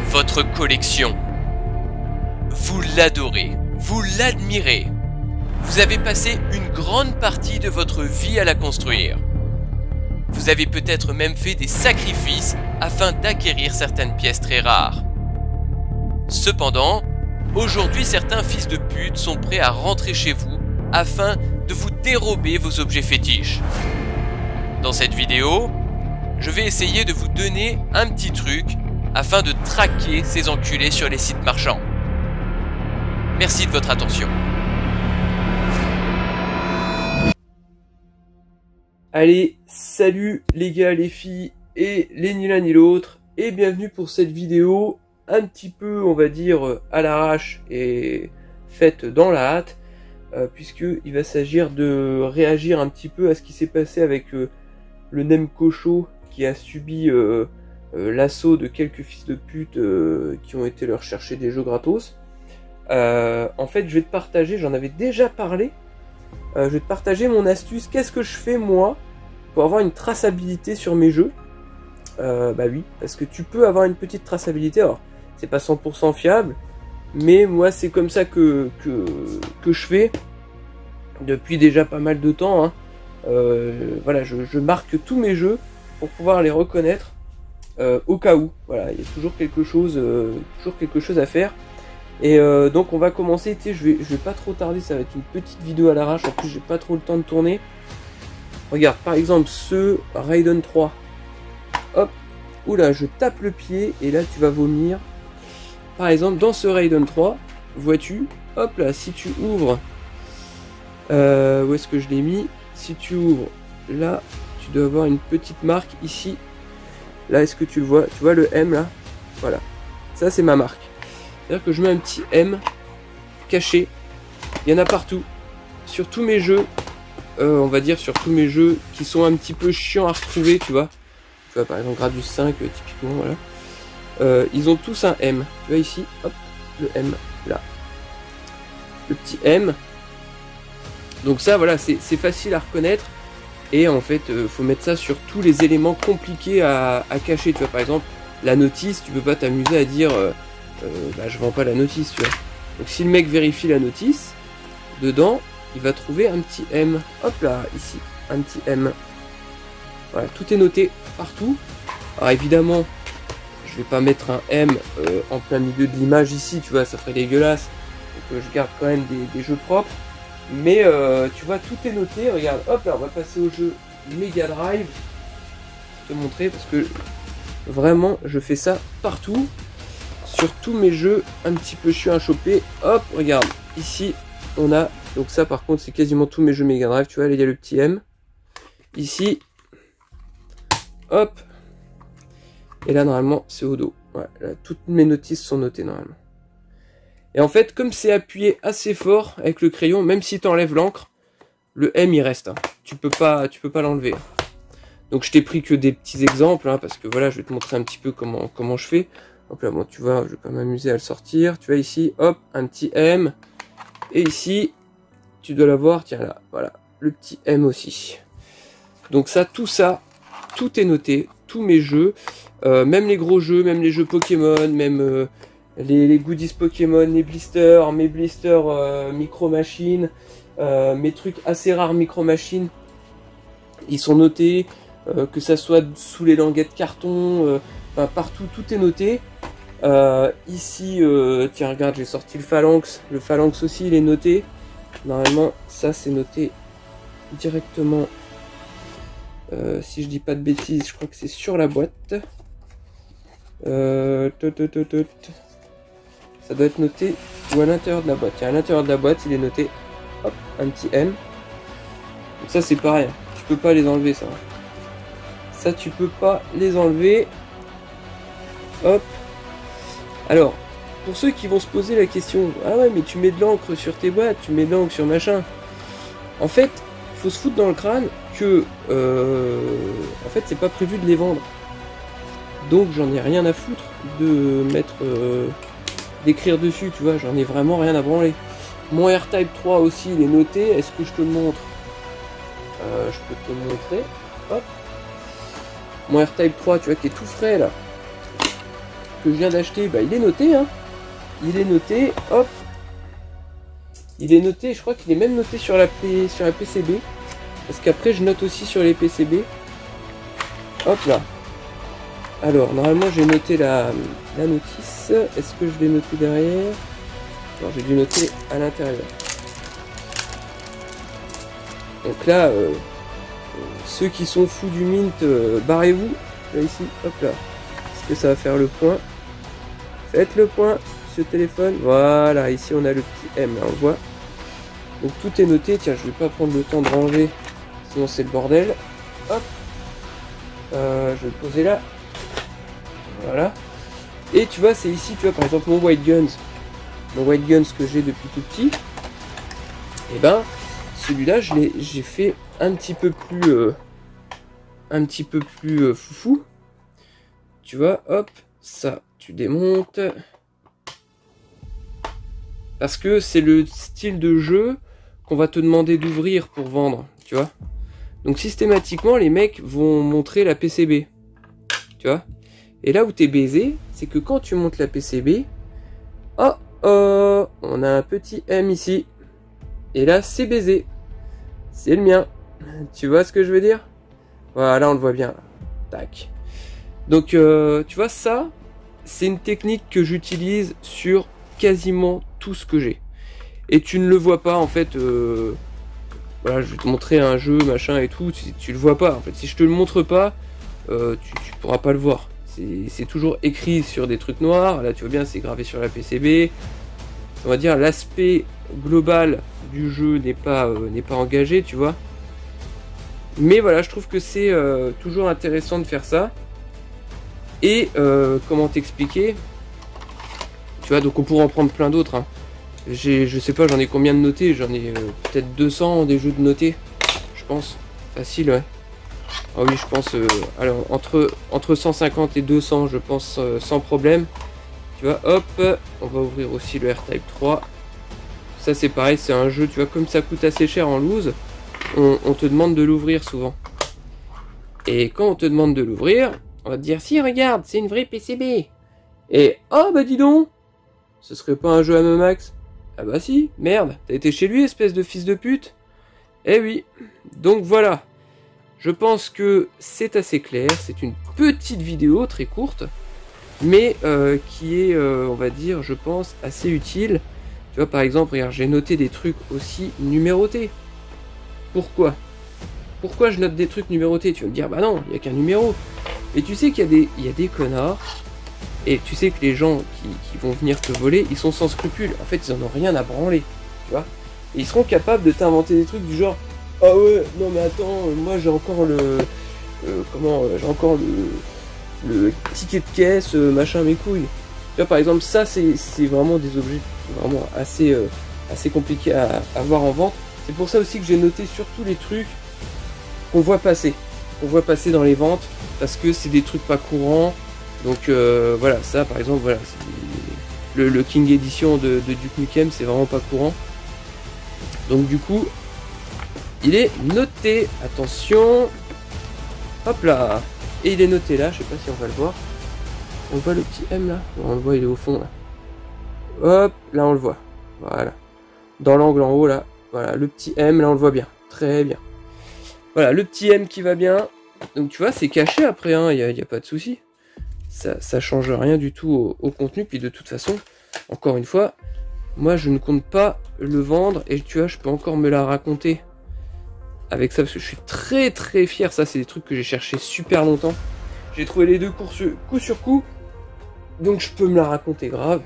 votre collection. Vous l'adorez, vous l'admirez. Vous avez passé une grande partie de votre vie à la construire. Vous avez peut-être même fait des sacrifices afin d'acquérir certaines pièces très rares. Cependant, aujourd'hui certains fils de pute sont prêts à rentrer chez vous afin de vous dérober vos objets fétiches. Dans cette vidéo, je vais essayer de vous donner un petit truc afin de traquer ces enculés sur les sites marchands. Merci de votre attention. Allez, salut les gars, les filles et les ni l'un ni l'autre et bienvenue pour cette vidéo un petit peu, on va dire, à l'arrache et faite dans la hâte, puisqu'il va s'agir de réagir un petit peu à ce qui s'est passé avec le Nemcocho qui a subi l'assaut de quelques fils de pute qui ont été leur chercher des jeux gratos. En fait, je vais te partager, j'en avais déjà parlé, je vais te partager mon astuce. Qu'est-ce que je fais moi pour avoir une traçabilité sur mes jeux? Bah oui, parce que tu peux avoir une petite traçabilité. Alors, c'est pas 100% fiable, mais moi c'est comme ça que je fais depuis déjà pas mal de temps. Hein. Voilà, je marque tous mes jeux pour pouvoir les reconnaître au cas où. Voilà, il y a toujours quelque chose à faire. Et donc on va commencer, tu sais, je vais pas trop tarder, ça va être une petite vidéo à l'arrache, en plus j'ai pas trop le temps de tourner. Regarde, par exemple, ce Raiden 3. Hop, oula, je tape le pied, et là tu vas vomir. Par exemple, dans ce Raiden 3, vois-tu, hop là, si tu ouvres, où est-ce que je l'ai mis? Si tu ouvres, là, tu dois avoir une petite marque ici. Là, est-ce que tu le vois? Tu vois le M là? Voilà, ça c'est ma marque. C'est-à-dire que je mets un petit M caché. Il y en a partout. Sur tous mes jeux, on va dire sur tous mes jeux qui sont un petit peu chiants à retrouver, tu vois. Tu vois, par exemple, Gradius 5, typiquement, voilà. Ils ont tous un M. Tu vois ici, hop, le M, là. Le petit M. Donc ça, voilà, c'est facile à reconnaître. Et en fait, faut mettre ça sur tous les éléments compliqués à cacher. Tu vois, par exemple, la notice, tu peux pas t'amuser à dire... bah, je vends pas la notice, tu vois. Donc si le mec vérifie la notice, dedans, il va trouver un petit M. Hop là, ici, un petit M. Voilà, tout est noté partout. Alors évidemment, je vais pas mettre un M en plein milieu de l'image ici, tu vois, ça ferait dégueulasse. Donc je garde quand même des jeux propres. Mais tu vois, tout est noté. Regarde, hop là, on va passer au jeu Mega Drive. Je vais te montrer parce que vraiment, je fais ça partout. Sur tous mes jeux un petit peu chiant à choper. Hop, regarde, ici on a, donc ça par contre c'est quasiment tous mes jeux Mega Drive, tu vois, là il y a le petit M. Ici, hop, et là normalement c'est au dos. Ouais, là, toutes mes notices sont notées normalement. Et en fait, comme c'est appuyé assez fort avec le crayon, même si tu enlèves l'encre, le M il reste. Hein. Tu peux pas l'enlever. Donc je t'ai pris que des petits exemples, hein, parce que voilà, je vais te montrer un petit peu comment je fais. Hop là, bon, tu vois, je vais pas m'amuser à le sortir. Tu vois ici, hop, un petit M. Et ici, tu dois l'avoir, tiens là, voilà, le petit M aussi. Donc ça, tout est noté, tous mes jeux, même les gros jeux, même les jeux Pokémon, même les goodies Pokémon, les blisters, mes blisters Micro Machines, mes trucs assez rares Micro Machines, ils sont notés, que ça soit sous les languettes carton, enfin partout, tout est noté. Ici, tiens, regarde, j'ai sorti le Phalanx. Le Phalanx aussi, il est noté. Normalement, ça, c'est noté directement. Si je dis pas de bêtises, je crois que c'est sur la boîte. Ça doit être noté ou à l'intérieur de la boîte. Tiens, à l'intérieur de la boîte, il est noté. Hop, un petit M. Donc ça, c'est pareil. Tu peux pas les enlever, ça. Ça, tu peux pas les enlever. Hop. Alors, pour ceux qui vont se poser la question, ah ouais, mais tu mets de l'encre sur tes boîtes, tu mets de l'encre sur machin. En fait, faut se foutre dans le crâne que, en fait, c'est pas prévu de les vendre. Donc, j'en ai rien à foutre de mettre, d'écrire dessus, tu vois, j'en ai vraiment rien à branler. Mon R-Type 3 aussi, il est noté. Est-ce que je te le montre? Je peux te le montrer. Hop. Mon R-Type 3, tu vois, qui est tout frais là. que je viens d'acheter, bah, il est noté, hein. Il est noté, hop. Il est noté, je crois qu'il est même noté sur la PCB. Parce qu'après, je note aussi sur les PCB. Hop là. Alors, normalement, j'ai noté la notice. Est-ce que je l'ai noté derrière? Non, j'ai dû noter à l'intérieur. Donc là, ceux qui sont fous du mint, barrez-vous. Là, ici, hop là. Est-ce que ça va faire le point? Faites le point sur le téléphone. Voilà, ici, on a le petit M, là, on le voit. Donc tout est noté. Tiens, je vais pas prendre le temps de ranger. Sinon, c'est le bordel. Hop. Je vais le poser là. Voilà. Et tu vois, c'est ici, tu vois, par exemple, mon White Guns. Mon White Guns que j'ai depuis tout petit. Et ben, celui-là, j'ai fait un petit peu plus foufou. Tu vois, hop, ça, tu démontes. Parce que c'est le style de jeu qu'on va te demander d'ouvrir pour vendre, tu vois. Donc systématiquement, les mecs vont montrer la PCB. Tu vois. Et là où t'es baisé, c'est que quand tu montes la PCB, oh, on a un petit M ici. Et là, c'est baisé. C'est le mien. Tu vois ce que je veux dire? Voilà, on le voit bien. Tac. Donc, tu vois, ça, c'est une technique que j'utilise sur quasiment tout ce que j'ai. Et tu ne le vois pas, en fait. Voilà, je vais te montrer un jeu, machin et tout. Tu le vois pas, en fait. Si je te le montre pas, tu pourras pas le voir. C'est toujours écrit sur des trucs noirs. Là, tu vois bien, c'est gravé sur la PCB. On va dire, l'aspect global du jeu n'est pas engagé, tu vois. Mais voilà, je trouve que c'est toujours intéressant de faire ça. Et comment t'expliquer? Tu vois, donc on pourrait en prendre plein d'autres. Hein. Je sais pas, j'en ai combien de notés? J'en ai peut-être 200 des jeux de notés. Je pense. Facile, ouais. Ah oui, je pense. Alors, entre 150 et 200, je pense sans problème. Tu vois, hop. On va ouvrir aussi le R-Type 3. Ça, c'est pareil, c'est un jeu, tu vois, comme ça coûte assez cher en loose, on te demande de l'ouvrir souvent. Et quand on te demande de l'ouvrir, on va te dire, si, regarde, c'est une vraie PCB. Et, oh, bah dis donc, ce serait pas un jeu à max? Ah bah si, merde, t'as été chez lui, espèce de fils de pute? Eh oui, donc voilà. Je pense que c'est assez clair, c'est une petite vidéo très courte, mais qui est, on va dire, je pense, assez utile. Tu vois, par exemple, regarde, j'ai noté des trucs aussi numérotés. Pourquoi? Pourquoi je note des trucs numérotés? Tu vas me dire, bah non, il n'y a qu'un numéro. Mais tu sais qu'il y a des connards, et tu sais que les gens qui vont venir te voler, ils sont sans scrupules. En fait, ils en ont rien à branler, tu vois. Et ils seront capables de t'inventer des trucs du genre, ah ouais, non mais attends, moi j'ai encore j'ai encore le ticket de caisse, machin, mes couilles. Tu vois, par exemple, ça, c'est vraiment des objets vraiment assez compliqués à avoir en vente. C'est pour ça aussi que j'ai noté surtout les trucs qu'on voit passer. Qu'on voit passer dans les ventes, parce que c'est des trucs pas courants. Donc voilà, ça par exemple, voilà, le King Edition de Duke Nukem, c'est vraiment pas courant. Donc du coup, il est noté. Attention. Hop là. Et il est noté là, je sais pas si on va le voir. On voit le petit M là? On le voit, il est au fond là. Hop, là on le voit. Voilà. Dans l'angle en haut là. Voilà, le petit M, là on le voit bien. Très bien. Voilà, le petit M qui va bien. Donc tu vois, c'est caché après, hein, y a pas de souci. Ça change rien du tout au contenu. Puis de toute façon, encore une fois, moi je ne compte pas le vendre. Et tu vois, je peux encore me la raconter avec ça, parce que je suis très très fier. Ça, c'est des trucs que j'ai cherché super longtemps. J'ai trouvé les deux coup sur coup. Donc je peux me la raconter grave.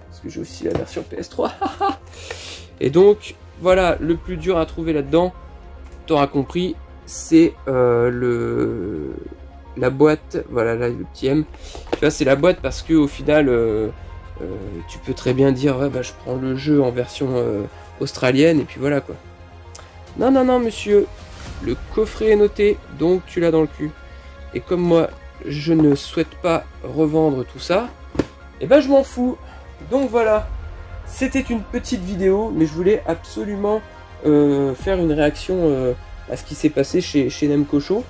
Parce que j'ai aussi la version PS3. Et donc, voilà, le plus dur à trouver là-dedans, t'auras compris, c'est la boîte. Voilà, là, le petit M. Tu vois, c'est la boîte parce que au final, tu peux très bien dire, ouais, bah, je prends le jeu en version australienne, et puis voilà, quoi. Non, non, non, monsieur. Le coffret est noté, donc tu l'as dans le cul. Et comme moi, je ne souhaite pas revendre tout ça, et ben je m'en fous. Donc voilà. C'était une petite vidéo, mais je voulais absolument faire une réaction à ce qui s'est passé chez Nemco Show.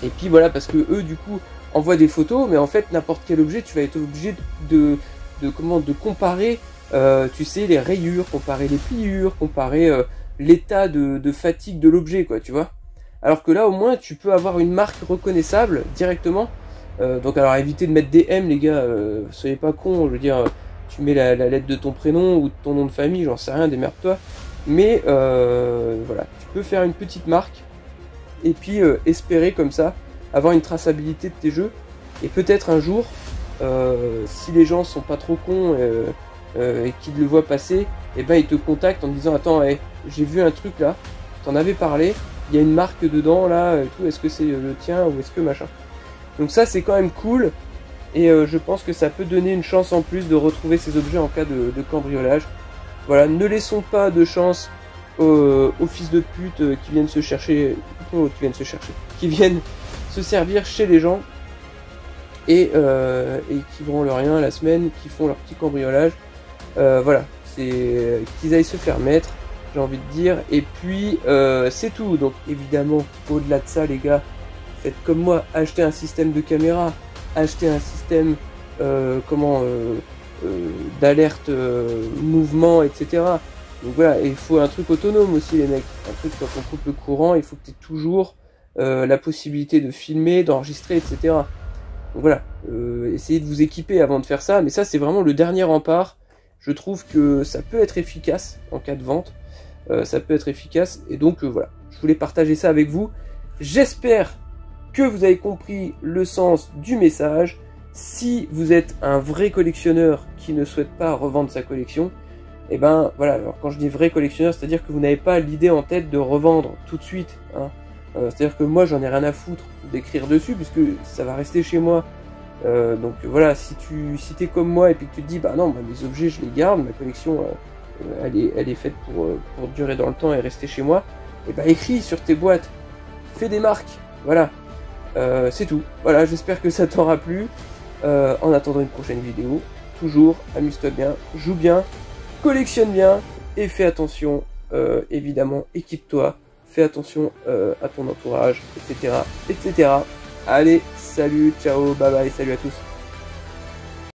Et puis voilà, parce que eux, du coup, envoie des photos, mais en fait n'importe quel objet, tu vas être obligé de comparer, tu sais, les rayures, comparer les pliures, comparer l'état de fatigue de l'objet, quoi, tu vois. Alors que là, au moins, tu peux avoir une marque reconnaissable directement. Donc alors évitez de mettre des M, les gars, soyez pas cons, je veux dire, tu mets la lettre de ton prénom ou de ton nom de famille, j'en sais rien, démerde-toi. Mais voilà, tu peux faire une petite marque et puis espérer comme ça avoir une traçabilité de tes jeux. Et peut-être un jour, si les gens sont pas trop cons et qu'ils le voient passer, et ben ils te contactent en te disant attends, hey, j'ai vu un truc là, t'en avais parlé, il y a une marque dedans là, et tout, est-ce que c'est le tien ou est-ce que machin. Donc ça c'est quand même cool, et je pense que ça peut donner une chance en plus de retrouver ces objets en cas de cambriolage. Voilà, ne laissons pas de chance aux fils de pute qui viennent se chercher, qui viennent se servir chez les gens et qui branlent rien la semaine, qui font leur petit cambriolage. Voilà, c'est qu'ils aillent se faire mettre, j'ai envie de dire, et puis c'est tout. Donc évidemment, au-delà de ça, les gars, faites comme moi, achetez un système de caméra, achetez un système d'alerte mouvement, etc. Donc voilà, et il faut un truc autonome aussi, les mecs. Un truc quand on coupe le courant, il faut que tu aies toujours la possibilité de filmer, d'enregistrer, etc. Donc voilà, essayez de vous équiper avant de faire ça, mais ça c'est vraiment le dernier rempart. Je trouve que ça peut être efficace en cas de vente, ça peut être efficace, et donc voilà, je voulais partager ça avec vous. J'espère que vous avez compris le sens du message. Si vous êtes un vrai collectionneur qui ne souhaite pas revendre sa collection, et ben voilà, alors quand je dis vrai collectionneur, c'est-à-dire que vous n'avez pas l'idée en tête de revendre tout de suite, hein. C'est-à-dire que moi j'en ai rien à foutre d'écrire dessus puisque ça va rester chez moi. Donc voilà, si t'es comme moi et puis que tu te dis bah non, bah, mes objets je les garde, ma collection elle est faite pour durer dans le temps et rester chez moi, et bah écris sur tes boîtes, fais des marques, voilà, c'est tout. Voilà, j'espère que ça t'aura plu. En attendant une prochaine vidéo, toujours amuse-toi bien, joue bien, collectionne bien et fais attention, évidemment, équipe-toi, fais attention à ton entourage, etc., etc. Allez, salut, ciao, bye bye, salut à tous.